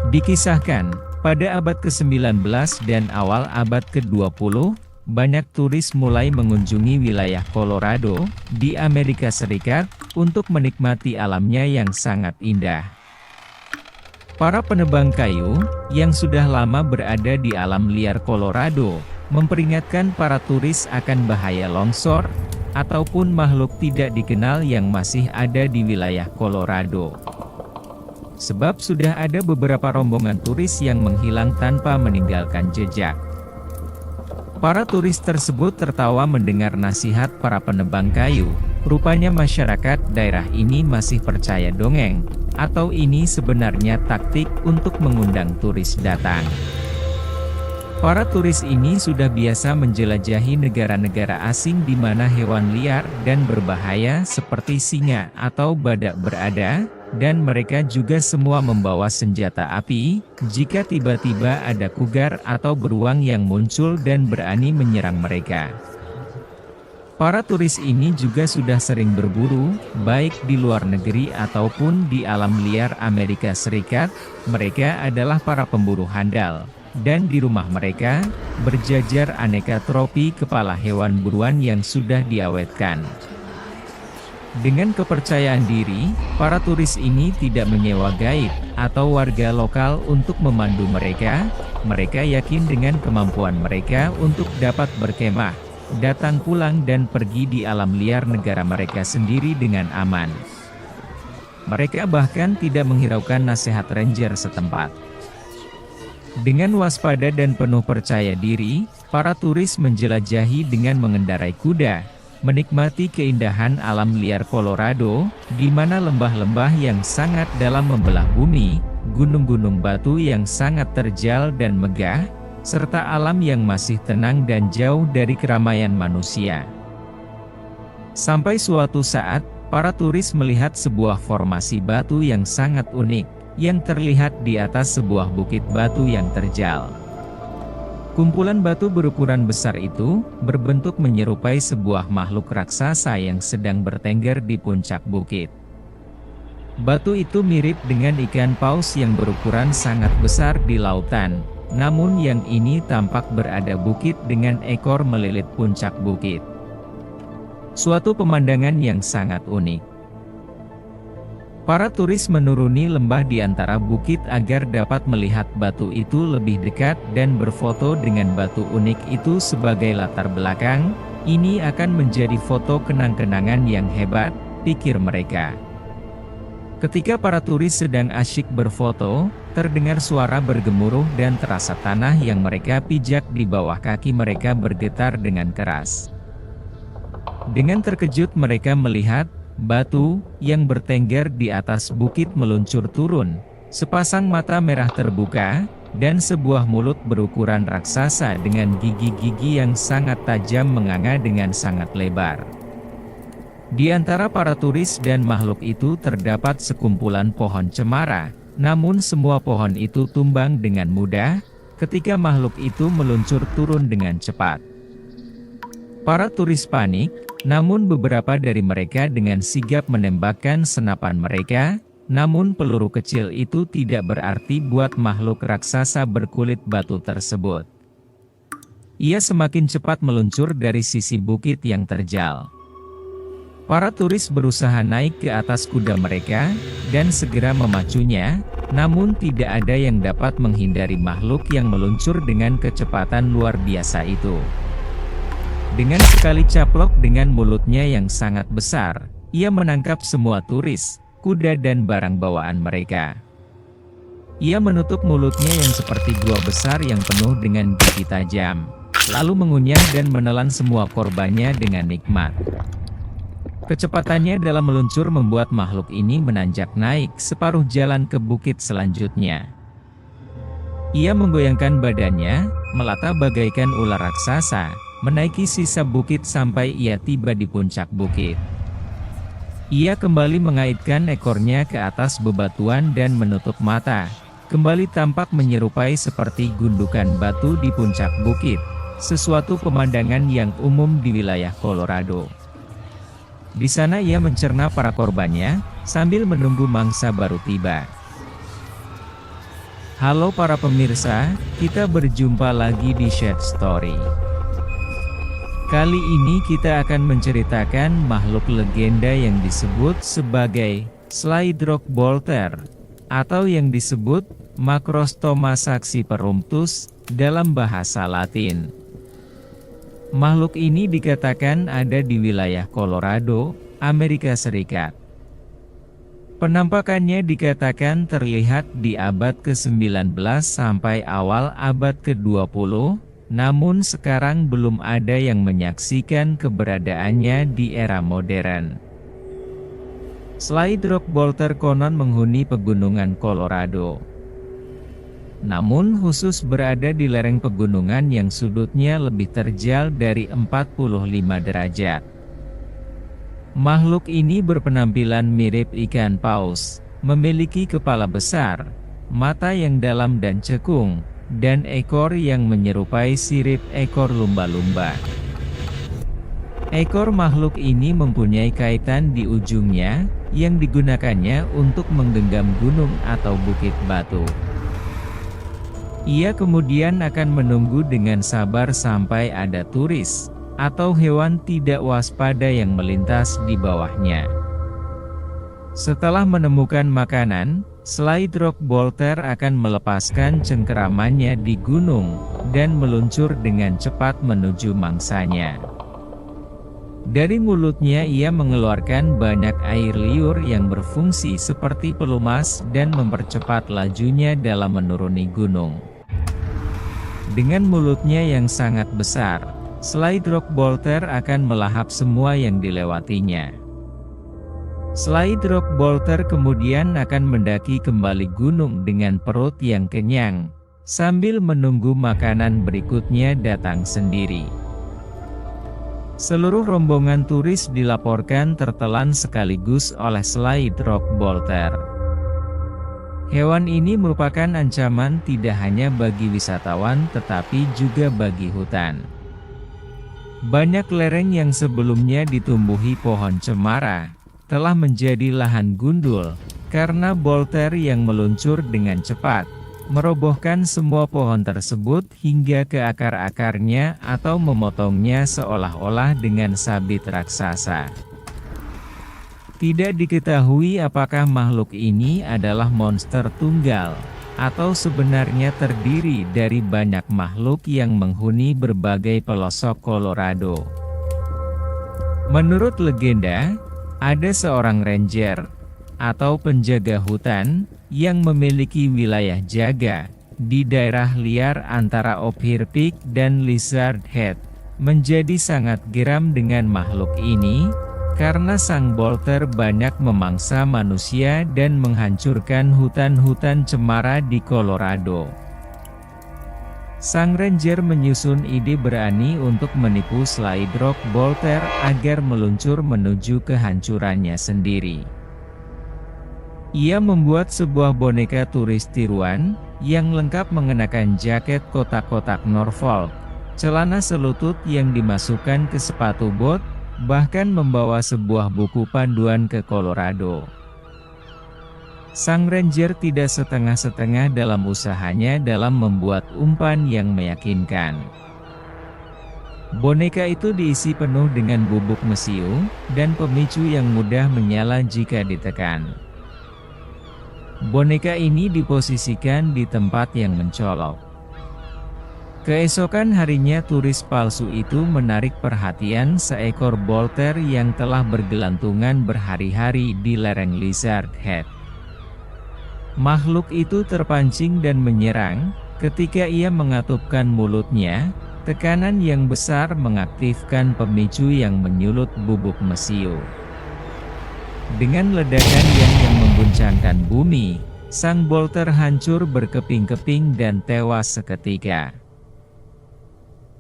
Dikisahkan, pada abad ke-19 dan awal abad ke-20, banyak turis mulai mengunjungi wilayah Colorado, di Amerika Serikat, untuk menikmati alamnya yang sangat indah. Para penebang kayu, yang sudah lama berada di alam liar Colorado, memperingatkan para turis akan bahaya longsor, ataupun makhluk tidak dikenal yang masih ada di wilayah Colorado. Sebab sudah ada beberapa rombongan turis yang menghilang tanpa meninggalkan jejak. Para turis tersebut tertawa mendengar nasihat para penebang kayu. Rupanya masyarakat daerah ini masih percaya dongeng, atau ini sebenarnya taktik untuk mengundang turis datang. Para turis ini sudah biasa menjelajahi negara-negara asing di mana hewan liar dan berbahaya seperti singa atau badak berada, dan mereka juga semua membawa senjata api, jika tiba-tiba ada kugar atau beruang yang muncul dan berani menyerang mereka. Para turis ini juga sudah sering berburu, baik di luar negeri ataupun di alam liar Amerika Serikat. Mereka adalah para pemburu handal, dan di rumah mereka, berjajar aneka trofi kepala hewan buruan yang sudah diawetkan. Dengan kepercayaan diri, para turis ini tidak menyewa gaib atau warga lokal untuk memandu mereka. Mereka yakin dengan kemampuan mereka untuk dapat berkemah, datang pulang dan pergi di alam liar negara mereka sendiri dengan aman. Mereka bahkan tidak menghiraukan nasihat ranger setempat. Dengan waspada dan penuh percaya diri, para turis menjelajahi dengan mengendarai kuda, menikmati keindahan alam liar Colorado, di mana lembah-lembah yang sangat dalam membelah bumi, gunung-gunung batu yang sangat terjal dan megah, serta alam yang masih tenang dan jauh dari keramaian manusia. Sampai suatu saat, para turis melihat sebuah formasi batu yang sangat unik, yang terlihat di atas sebuah bukit batu yang terjal. Kumpulan batu berukuran besar itu, berbentuk menyerupai sebuah makhluk raksasa yang sedang bertengger di puncak bukit. Batu itu mirip dengan ikan paus yang berukuran sangat besar di lautan, namun yang ini tampak berada bukit dengan ekor melilit puncak bukit. Suatu pemandangan yang sangat unik. Para turis menuruni lembah di antara bukit agar dapat melihat batu itu lebih dekat dan berfoto dengan batu unik itu sebagai latar belakang. Ini akan menjadi foto kenang-kenangan yang hebat, pikir mereka. Ketika para turis sedang asyik berfoto, terdengar suara bergemuruh dan terasa tanah yang mereka pijak di bawah kaki mereka bergetar dengan keras. Dengan terkejut mereka melihat batu yang bertengger di atas bukit meluncur turun. Sepasang mata merah terbuka, dan sebuah mulut berukuran raksasa dengan gigi-gigi yang sangat tajam menganga dengan sangat lebar. Di antara para turis dan makhluk itu terdapat sekumpulan pohon cemara, namun semua pohon itu tumbang dengan mudah, ketika makhluk itu meluncur turun dengan cepat. Para turis panik, namun beberapa dari mereka dengan sigap menembakkan senapan mereka, namun peluru kecil itu tidak berarti buat makhluk raksasa berkulit batu tersebut. Ia semakin cepat meluncur dari sisi bukit yang terjal. Para turis berusaha naik ke atas kuda mereka, dan segera memacunya, namun tidak ada yang dapat menghindari makhluk yang meluncur dengan kecepatan luar biasa itu. Dengan sekali caplok dengan mulutnya yang sangat besar, ia menangkap semua turis, kuda dan barang bawaan mereka. Ia menutup mulutnya yang seperti gua besar yang penuh dengan gigi tajam, lalu mengunyah dan menelan semua korbannya dengan nikmat. Kecepatannya dalam meluncur membuat makhluk ini menanjak naik separuh jalan ke bukit selanjutnya. Ia menggoyangkan badannya, melata bagaikan ular raksasa, menaiki sisa bukit sampai ia tiba di puncak bukit. Ia kembali mengaitkan ekornya ke atas bebatuan dan menutup mata. Kembali tampak menyerupai seperti gundukan batu di puncak bukit, sesuatu pemandangan yang umum di wilayah Colorado. Di sana ia mencerna para korbannya, sambil menunggu mangsa baru tiba. Halo para pemirsa, kita berjumpa lagi di Shed Story. Kali ini kita akan menceritakan makhluk legenda yang disebut sebagai Slydrock Bolter, atau yang disebut Macrostoma saxiperumtus dalam bahasa Latin. Makhluk ini dikatakan ada di wilayah Colorado, Amerika Serikat. Penampakannya dikatakan terlihat di abad ke-19 sampai awal abad ke-20, namun sekarang belum ada yang menyaksikan keberadaannya di era modern. Slydrock Bolter konon menghuni pegunungan Colorado. Namun khusus berada di lereng pegunungan yang sudutnya lebih terjal dari 45 derajat. Makhluk ini berpenampilan mirip ikan paus, memiliki kepala besar, mata yang dalam dan cekung, dan ekor yang menyerupai sirip ekor lumba-lumba. Ekor makhluk ini mempunyai kaitan di ujungnya, yang digunakannya untuk menggenggam gunung atau bukit batu. Ia kemudian akan menunggu dengan sabar sampai ada turis atau hewan tidak waspada yang melintas di bawahnya. Setelah menemukan makanan, Slydrock Bolter akan melepaskan cengkeramannya di gunung, dan meluncur dengan cepat menuju mangsanya. Dari mulutnya ia mengeluarkan banyak air liur yang berfungsi seperti pelumas dan mempercepat lajunya dalam menuruni gunung. Dengan mulutnya yang sangat besar, Slydrock Bolter akan melahap semua yang dilewatinya. Slydrock Bolter kemudian akan mendaki kembali gunung dengan perut yang kenyang, sambil menunggu makanan berikutnya datang sendiri. Seluruh rombongan turis dilaporkan tertelan sekaligus oleh Slydrock Bolter. Hewan ini merupakan ancaman tidak hanya bagi wisatawan tetapi juga bagi hutan. Banyak lereng yang sebelumnya ditumbuhi pohon cemara, telah menjadi lahan gundul, karena Bolter yang meluncur dengan cepat, merobohkan semua pohon tersebut hingga ke akar-akarnya atau memotongnya seolah-olah dengan sabit raksasa. Tidak diketahui apakah makhluk ini adalah monster tunggal, atau sebenarnya terdiri dari banyak makhluk yang menghuni berbagai pelosok Colorado. Menurut legenda, ada seorang ranger, atau penjaga hutan, yang memiliki wilayah jaga, di daerah liar antara Ophir Peak dan Lizard Head, menjadi sangat geram dengan makhluk ini, karena sang Bolter banyak memangsa manusia dan menghancurkan hutan-hutan cemara di Colorado. Sang ranger menyusun ide berani untuk menipu Slydrock Bolter agar meluncur menuju kehancurannya sendiri. Ia membuat sebuah boneka turis tiruan, yang lengkap mengenakan jaket kotak-kotak Norfolk, celana selutut yang dimasukkan ke sepatu bot, bahkan membawa sebuah buku panduan ke Colorado. Sang ranger tidak setengah-setengah dalam usahanya dalam membuat umpan yang meyakinkan. Boneka itu diisi penuh dengan bubuk mesiu, dan pemicu yang mudah menyala jika ditekan. Boneka ini diposisikan di tempat yang mencolok. Keesokan harinya turis palsu itu menarik perhatian seekor Bolter yang telah bergelantungan berhari-hari di lereng Lizard Head. Makhluk itu terpancing dan menyerang. Ketika ia mengatupkan mulutnya, tekanan yang besar mengaktifkan pemicu yang menyulut bubuk mesiu. Dengan ledakan yang mengguncangkan bumi, sang Bolter hancur berkeping-keping dan tewas seketika.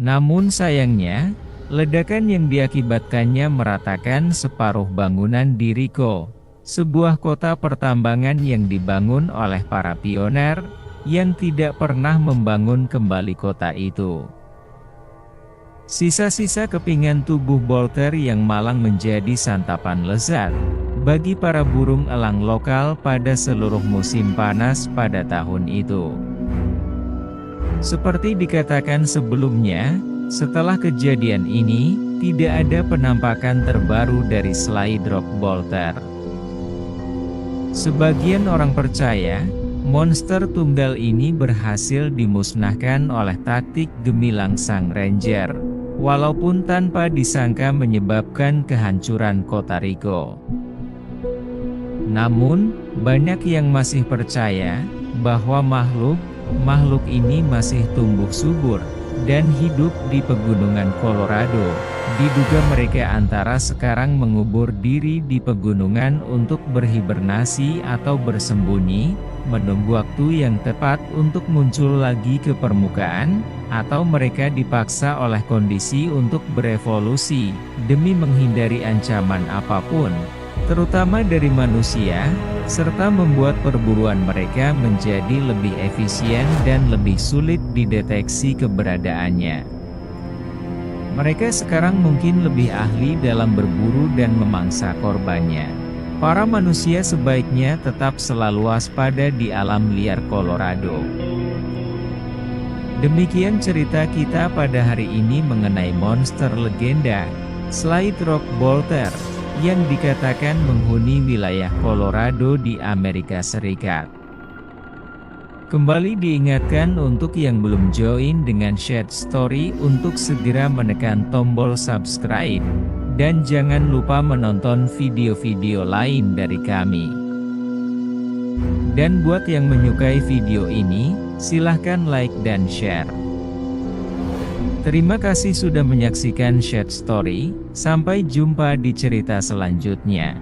Namun sayangnya, ledakan yang diakibatkannya meratakan separuh bangunan di Rico, sebuah kota pertambangan yang dibangun oleh para pioner, yang tidak pernah membangun kembali kota itu. Sisa-sisa kepingan tubuh Bolter yang malang menjadi santapan lezat, bagi para burung elang lokal pada seluruh musim panas pada tahun itu. Seperti dikatakan sebelumnya, setelah kejadian ini, tidak ada penampakan terbaru dari Slide Rock Bolter. Sebagian orang percaya, monster tunggal ini berhasil dimusnahkan oleh taktik gemilang sang ranger, walaupun tanpa disangka menyebabkan kehancuran kota Rico. Namun, banyak yang masih percaya bahwa makhluk ini masih tumbuh subur dan hidup di pegunungan Colorado. Diduga mereka antara sekarang mengubur diri di pegunungan untuk berhibernasi atau bersembunyi, menunggu waktu yang tepat untuk muncul lagi ke permukaan, atau mereka dipaksa oleh kondisi untuk berevolusi, demi menghindari ancaman apapun, terutama dari manusia, serta membuat perburuan mereka menjadi lebih efisien dan lebih sulit dideteksi keberadaannya. Mereka sekarang mungkin lebih ahli dalam berburu dan memangsa korbannya. Para manusia sebaiknya tetap selalu waspada di alam liar Colorado. Demikian cerita kita pada hari ini mengenai monster legenda, Slide Rock Bolter, yang dikatakan menghuni wilayah Colorado di Amerika Serikat. Kembali diingatkan untuk yang belum join dengan Shed Story untuk segera menekan tombol subscribe, dan jangan lupa menonton video-video lain dari kami. Dan buat yang menyukai video ini, silahkan like dan share. Terima kasih sudah menyaksikan Shed Story, sampai jumpa di cerita selanjutnya.